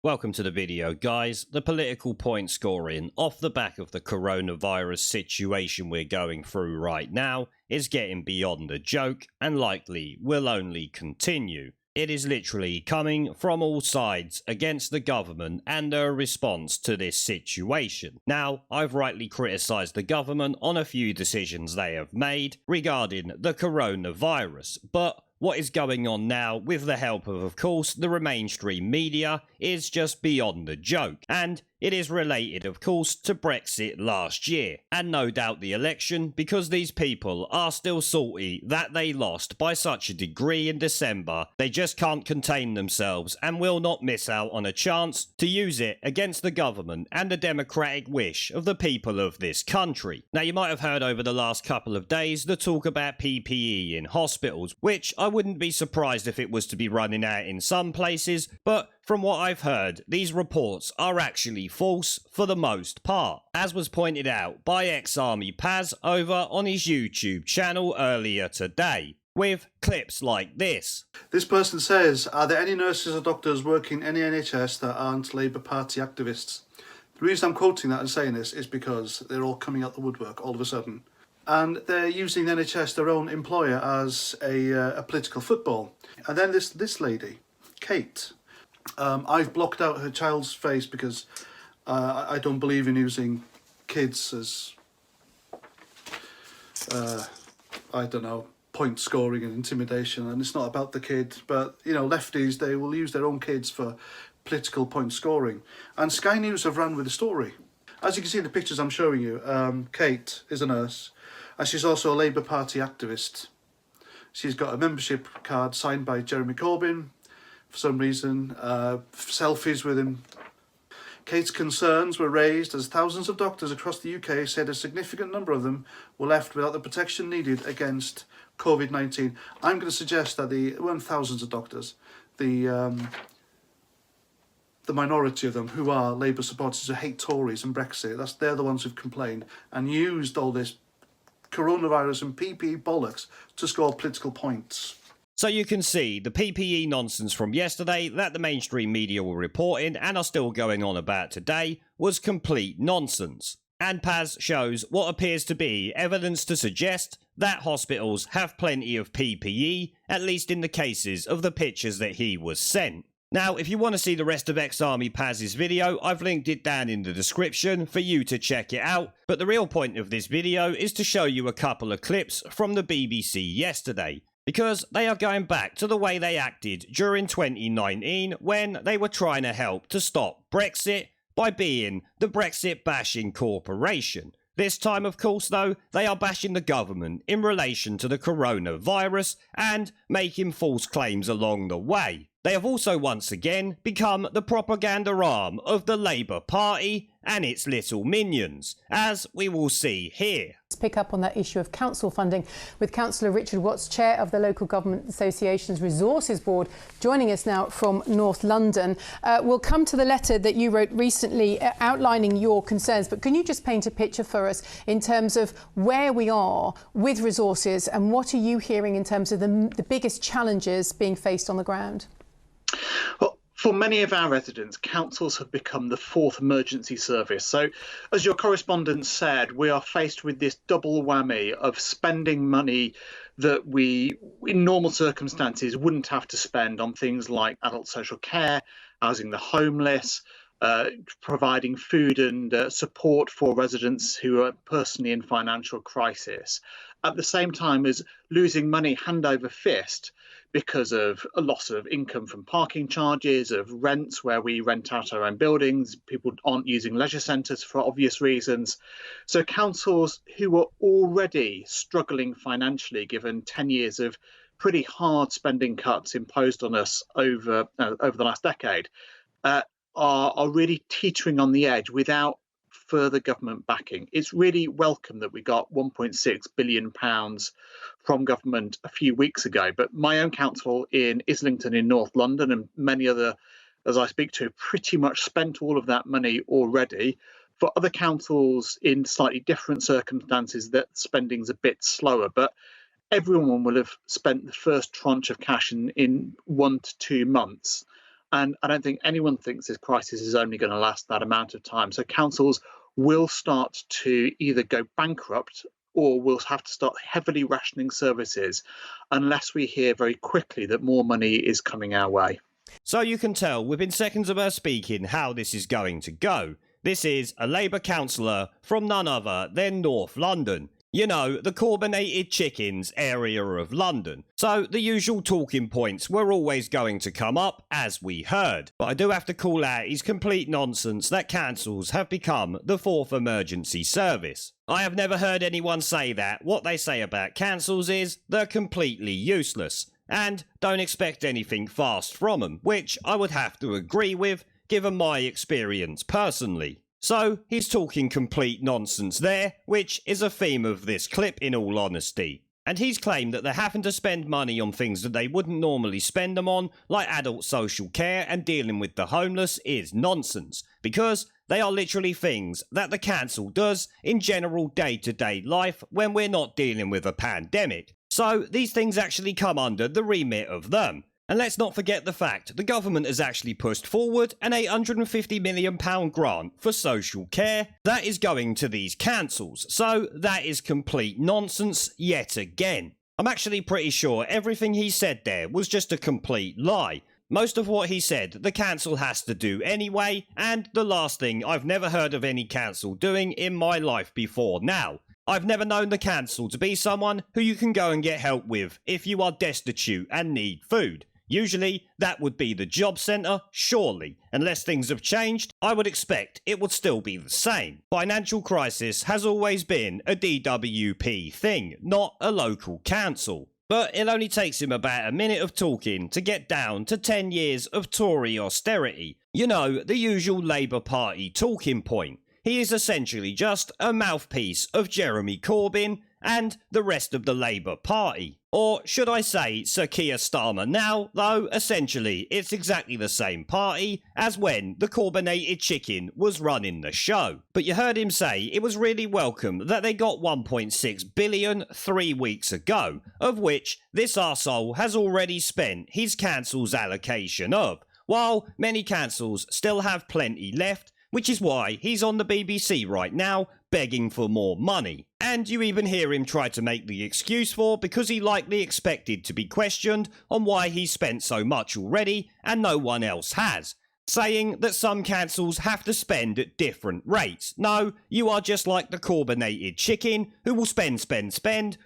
Welcome to the video, guys. The political point scoring off the back of the coronavirus situation we're going through right now is getting beyond a joke and likely will only continue. It is literally coming from all sides against the government and their response to this situation. Now, I've rightly criticised the government on a few decisions they have made regarding the coronavirus, but what is going on now, with the help of course, the LameStream media, is just beyond a joke. And it is related, of course, to Brexit last year. And no doubt the election, because these people are still salty that they lost by such a degree in December. They just can't contain themselves and will not miss out on a chance to use it against the government and the democratic wish of the people of this country. Now, you might have heard over the last couple of days the talk about PPE in hospitals, which I wouldn't be surprised if it was to be running out in some places, but from what I've heard, these reports are actually false for the most part, as was pointed out by ex-Army Paz over on his YouTube channel earlier today, with clips like this. This person says, are there any nurses or doctors working in the NHS that aren't Labour Party activists? The reason I'm quoting that and saying this is because they're all coming out the woodwork all of a sudden. And they're using the NHS, their own employer, as a political football. And then this lady, Kate, I've blocked out her child's face because I don't believe in using kids as, I don't know, point scoring and intimidation. And it's not about the kid, but, you know, lefties, they will use their own kids for political point scoring. And Sky News have ran with the story. As you can see in the pictures I'm showing you, Kate is a nurse, and she's also a Labour Party activist. She's got a membership card signed by Jeremy Corbyn, for some reason, selfies with him. Kate's concerns were raised as thousands of doctors across the UK said a significant number of them were left without the protection needed against COVID-19. I'm going to suggest that it weren't thousands of doctors. The minority of them who are Labour supporters who hate Tories and Brexit, they're the ones who've complained and used all this coronavirus and PPE bollocks to score political points. So you can see the PPE nonsense from yesterday that the mainstream media were reporting and are still going on about today was complete nonsense. And Paz shows what appears to be evidence to suggest that hospitals have plenty of PPE, at least in the cases of the pictures that he was sent. Now, if you want to see the rest of ex-Army Paz's video, I've linked it down in the description for you to check it out. But the real point of this video is to show you a couple of clips from the BBC yesterday, because they are going back to the way they acted during 2019 when they were trying to help to stop Brexit by being the Brexit bashing corporation. This time, of course, though, they are bashing the government in relation to the coronavirus and making false claims along the way. They have also once again become the propaganda arm of the Labour Party and its little minions, as we will see here. Let's pick up on that issue of council funding with Councillor Richard Watts, Chair of the Local Government Association's Resources Board, joining us now from North London. We'll come to the letter that you wrote recently outlining your concerns, but can you just paint a picture for us in terms of where we are with resources and what are you hearing in terms of the biggest challenges being faced on the ground? Well, for many of our residents, councils have become the fourth emergency service. So, as your correspondent said, we are faced with this double whammy of spending money that we, in normal circumstances, wouldn't have to spend on things like adult social care, housing the homeless, providing food and support for residents who are personally in financial crisis, at the same time as losing money hand over fist because of a loss of income from parking charges, of rents where we rent out our own buildings. People aren't using leisure centres for obvious reasons. So councils who are already struggling financially, given 10 years of pretty hard spending cuts imposed on us over the last decade, are really teetering on the edge without further government backing. It's really welcome that we got £1.6 billion from government a few weeks ago, but my own council in Islington in North London and many other, as I speak to, pretty much spent all of that money already. For other councils in slightly different circumstances, that spending's a bit slower, but everyone will have spent the first tranche of cash in 1 to 2 months. And I don't think anyone thinks this crisis is only going to last that amount of time. So councils will start to either go bankrupt or will have to start heavily rationing services unless we hear very quickly that more money is coming our way. So you can tell within seconds of her speaking how this is going to go. This is a Labour councillor from none other than North London. You know, the carbonated chickens area of London. So the usual talking points were always going to come up, as we heard. But I do have to call out his complete nonsense that councils have become the fourth emergency service. I have never heard anyone say that. What they say about councils is they're completely useless. And don't expect anything fast from them, which I would have to agree with, given my experience personally. So, he's talking complete nonsense there, which is a theme of this clip in all honesty. And he's claimed that they're having to spend money on things that they wouldn't normally spend them on, like adult social care and dealing with the homeless, is nonsense, because they are literally things that the council does in general day-to-day life when we're not dealing with a pandemic. So, these things actually come under the remit of them. And let's not forget the fact the government has actually pushed forward an £850 million grant for social care that is going to these councils, so that is complete nonsense yet again. I'm actually pretty sure everything he said there was just a complete lie. Most of what he said the council has to do anyway, and the last thing I've never heard of any council doing in my life before now. I've never known the council to be someone who you can go and get help with if you are destitute and need food. Usually, that would be the job centre, surely. Unless things have changed, I would expect it would still be the same. Financial crisis has always been a DWP thing, not a local council. But it only takes him about a minute of talking to get down to 10 years of Tory austerity. You know, the usual Labour Party talking point. He is essentially just a mouthpiece of Jeremy Corbyn and the rest of the Labour Party. Or should I say Sir Keir Starmer now, though essentially it's exactly the same party as when the carbonated chicken was running the show. But you heard him say it was really welcome that they got 1.6 billion 3 weeks ago, of which this arsehole has already spent his council's allocation of, while many councils still have plenty left, which is why he's on the BBC right now begging for more money. And you even hear him try to make the excuse for because he likely expected to be questioned on why he spent so much already and no one else has, saying that some councils have to spend at different rates. No, you are just like the carbonated chicken who will spend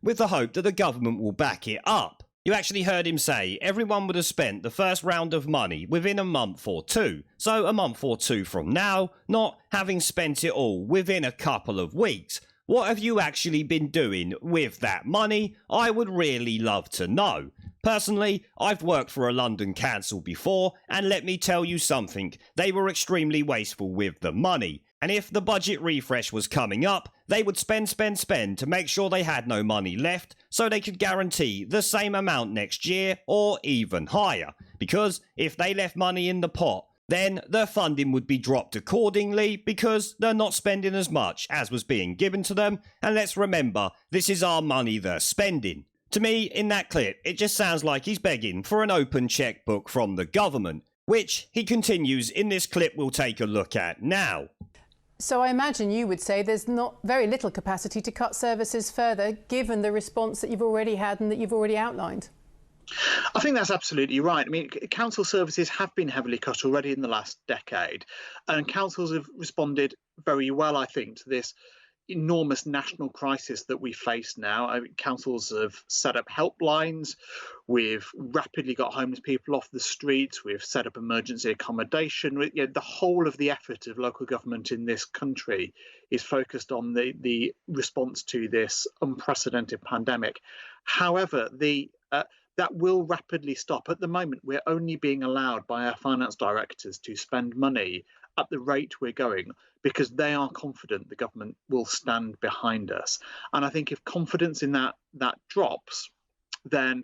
with the hope that the government will back it up. You actually heard him say everyone would have spent the first round of money within a month or two, so a month or two from now, not having spent it all within a couple of weeks. What have you actually been doing with that money? I would really love to know. Personally, I've worked for a London council before, and let me tell you something, they were extremely wasteful with the money. And if the budget refresh was coming up, they would spend to make sure they had no money left, so they could guarantee the same amount next year or even higher. Because if they left money in the pot, then their funding would be dropped accordingly because they're not spending as much as was being given to them. And let's remember, this is our money they're spending. To me, in that clip, it just sounds like he's begging for an open checkbook from the government, which he continues in this clip we'll take a look at now. So I imagine you would say there's not very little capacity to cut services further, given the response that you've already had and that you've already outlined. I think that's absolutely right. I mean, council services have been heavily cut already in the last decade, and councils have responded very well, I think, to this enormous national crisis that we face now. Councils have set up helplines, we've rapidly got homeless people off the streets, we've set up emergency accommodation. You know, the whole of the effort of local government in this country is focused on the response to this unprecedented pandemic. However, that will rapidly stop. At the moment, we're only being allowed by our finance directors to spend money at the rate we're going because they are confident the government will stand behind us. And I think if confidence in that drops, then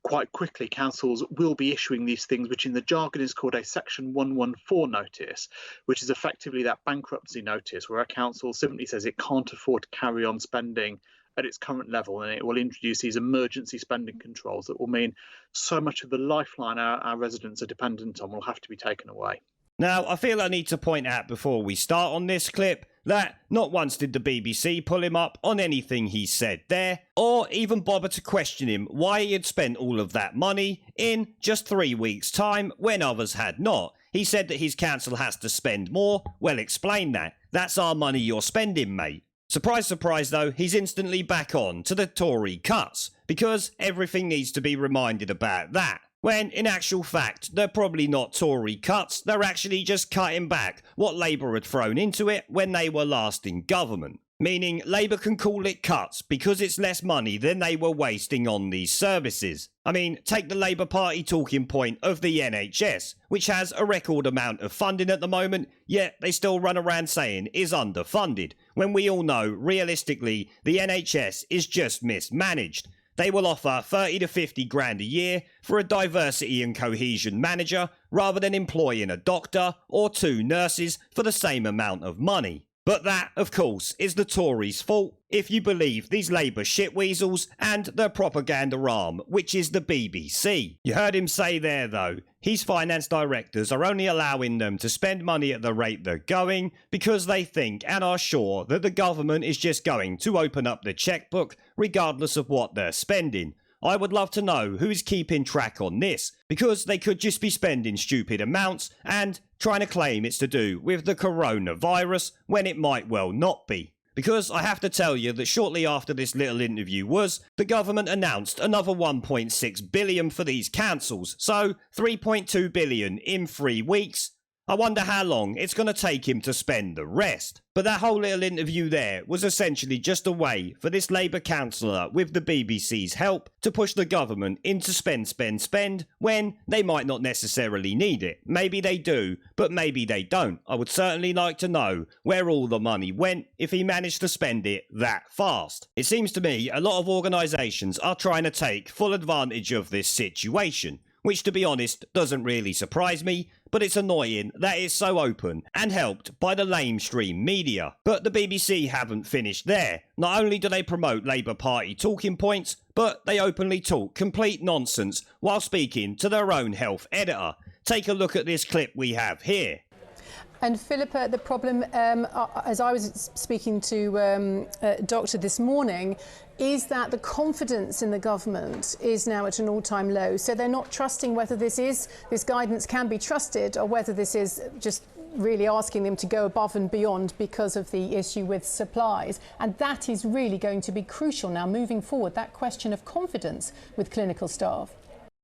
quite quickly councils will be issuing these things, which in the jargon is called a Section 114 notice, which is effectively that bankruptcy notice where a council simply says it can't afford to carry on spending at its current level, and it will introduce these emergency spending controls that will mean so much of the lifeline our residents are dependent on will have to be taken away. Now, I feel I need to point out before we start on this clip that not once did the BBC pull him up on anything he said there, or even bother to question him why he had spent all of that money in just 3 weeks' time when others had not. He said that his council has to spend more. Well, explain that. That's our money you're spending, mate. Surprise, surprise though, he's instantly back on to the Tory cuts, because everything needs to be reminded about that. When, in actual fact, they're probably not Tory cuts, they're actually just cutting back what Labour had thrown into it when they were last in government. Meaning Labour can call it cuts because it's less money than they were wasting on these services. I mean, take the Labour Party talking point of the NHS, which has a record amount of funding at the moment, yet they still run around saying is underfunded, when we all know, realistically, the NHS is just mismanaged. They will offer 30 to 50 grand a year for a diversity and cohesion manager rather than employing a doctor or 2 nurses for the same amount of money. But that, of course, is the Tories' fault, if you believe these Labour shitweasels and their propaganda arm, which is the BBC. You heard him say there, though, his finance directors are only allowing them to spend money at the rate they're going because they think and are sure that the government is just going to open up the checkbook regardless of what they're spending. I would love to know who is keeping track on this, because they could just be spending stupid amounts and trying to claim it's to do with the coronavirus when it might well not be. Because I have to tell you that shortly after this little interview the government announced another 1.6 billion for these councils, so 3.2 billion in 3 weeks. I wonder how long it's going to take him to spend the rest. But that whole little interview there was essentially just a way for this Labour councillor with the BBC's help to push the government into spend when they might not necessarily need it. Maybe they do, but maybe they don't. I would certainly like to know where all the money went if he managed to spend it that fast. It seems to me a lot of organisations are trying to take full advantage of this situation, which to be honest doesn't really surprise me, but it's annoying that it's so open and helped by the LameStream media. But the BBC haven't finished there. Not only do they promote Labour Party talking points, but they openly talk complete nonsense while speaking to their own health editor. Take a look at this clip we have here. And Philippa, the problem, as I was speaking to Doctor this morning, is that the confidence in the government is now at an all-time low. So they're not trusting whether this guidance can be trusted, or whether this is just really asking them to go above and beyond because of the issue with supplies. And that is really going to be crucial now moving forward, that question of confidence with clinical staff.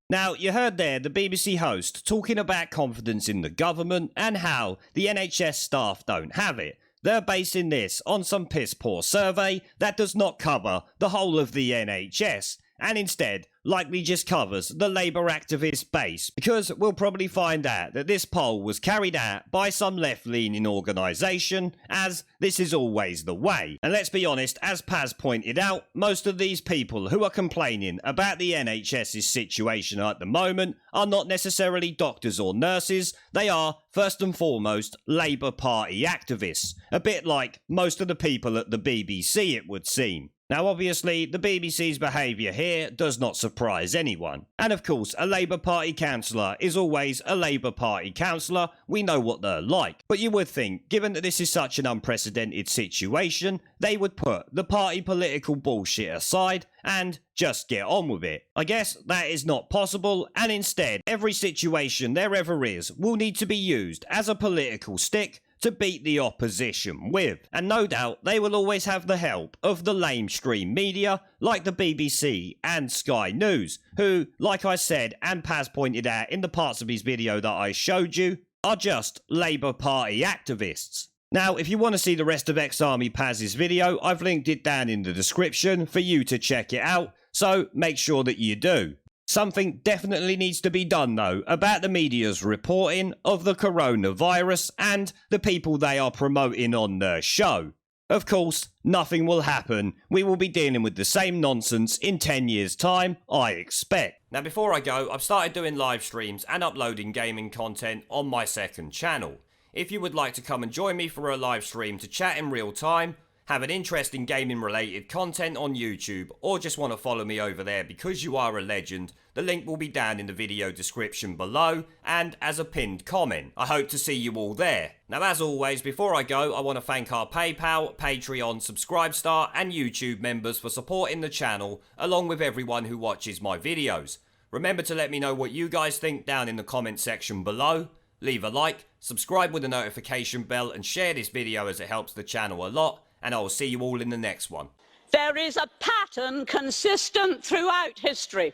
Now, you heard there the BBC host talking about confidence in the government and how the NHS staff don't have it. They're basing this on some piss-poor survey that does not cover the whole of the NHS, and instead likely just covers the Labour activist base, because we'll probably find out that this poll was carried out by some left-leaning organisation, as this is always the way. And let's be honest, as Paz pointed out, most of these people who are complaining about the NHS's situation at the moment are not necessarily doctors or nurses. They are, first and foremost, Labour Party activists, a bit like most of the people at the BBC, it would seem. Now obviously, the BBC's behaviour here does not surprise anyone. And of course, a Labour Party councillor is always a Labour Party councillor. We know what they're like. But you would think, given that this is such an unprecedented situation, they would put the party political bullshit aside and just get on with it. I guess that is not possible, and instead, every situation there ever is will need to be used as a political stick to beat the opposition with. And no doubt they will always have the help of the LameStream media like the BBC and Sky News, who, like I said and Paz pointed out in the parts of his video that I showed you, are just Labour Party activists. Now, if you want to see the rest of ex-Army Paz's video, I've linked it down in the description for you to check it out, so make sure that you do. Something definitely needs to be done, though, about the media's reporting of the coronavirus and the people they are promoting on their show. Of course, nothing will happen. We will be dealing with the same nonsense in 10 years' time, I expect. Now, before I go, I've started doing live streams and uploading gaming content on my second channel. If you would like to come and join me for a live stream to chat in real time, have an interest in gaming related content on YouTube, or just want to follow me over there because you are a legend, the link will be down in the video description below and as a pinned comment. I hope to see you all there. Now, as always, before I go, I want to thank our PayPal, Patreon, Subscribestar and YouTube members for supporting the channel, along with everyone who watches my videos. Remember to let me know what you guys think down in the comment section below. Leave a like, subscribe with the notification bell and share this video as it helps the channel a lot, and I will see you all in the next one. There is a pattern consistent throughout history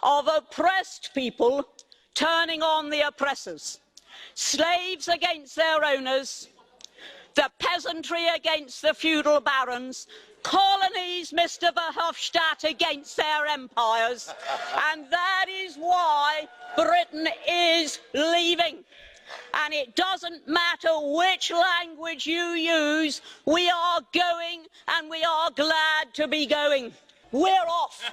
of oppressed people turning on the oppressors, slaves against their owners, the peasantry against the feudal barons, colonies, Mr. Verhofstadt, against their empires, and that is why Britain is leaving. And it doesn't matter which language you use, we are going, and we are glad to be going. We're off.